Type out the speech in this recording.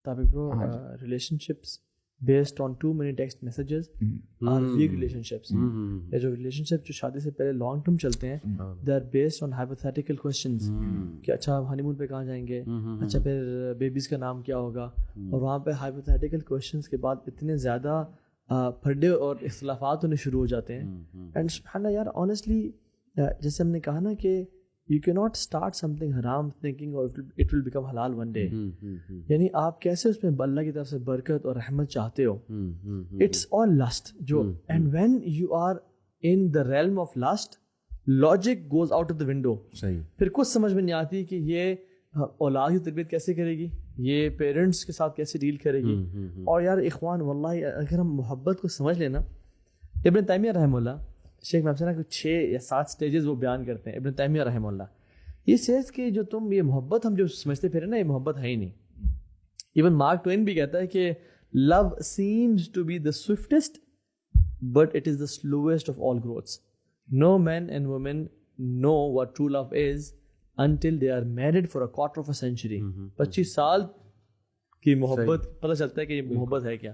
topic bro. Relationships based on too many text messages are weak relationships. یہ جو relationship جو شادی سے پہلے long term چلتے ہیں they are based on hypothetical questions کہ اچھا ہنی مون پہ کہاں جائیں گے, اچھا پھر بیبیز کا نام کیا ہوگا, اور وہاں پہ hypothetical questions کے بعد اتنے زیادہ پھڈے اور اختلافات ہونے شروع ہو جاتے ہیں. اینڈ سبحان اللہ یار honestly جیسے ہم نے کہا نا کہ you cannot start something haram thinking or it will become halal one day. یعنی آپ کیسے اس میں اللہ کی طرف سے برکت اور رحمت چاہتے ہو, it's all lust جو, and when you are in the realm of lust logic goes out of the window. پھر کچھ سمجھ میں نہیں آتی کہ یہ اولاد کی تربیت کیسے کرے گی, یہ پیرنٹس کے ساتھ کیسے ڈیل کرے گی. اور یار اخوان واللہ اگر ہم محبت کو سمجھ لینا, ابن تیمیہ رحمہ اللہ شیخ میں آپ سے نا 6 یا 7 سٹیجز وہ بیان کرتے ہیں. ابن تیمیہ رحمہ اللہ یہ سیز کہ جو تم یہ محبت ہم جو سمجھتے پھرے نا یہ محبت ہے ہی نہیں. ایون مارک ٹوین بھی کہتا ہے کہ love seems to be the swiftest but it is the slowest of all growths. No man and woman know what true love is until they are married for a quarter of a century. 25 سال کی محبت پتہ چلتا ہے کہ یہ محبت ہے کیا.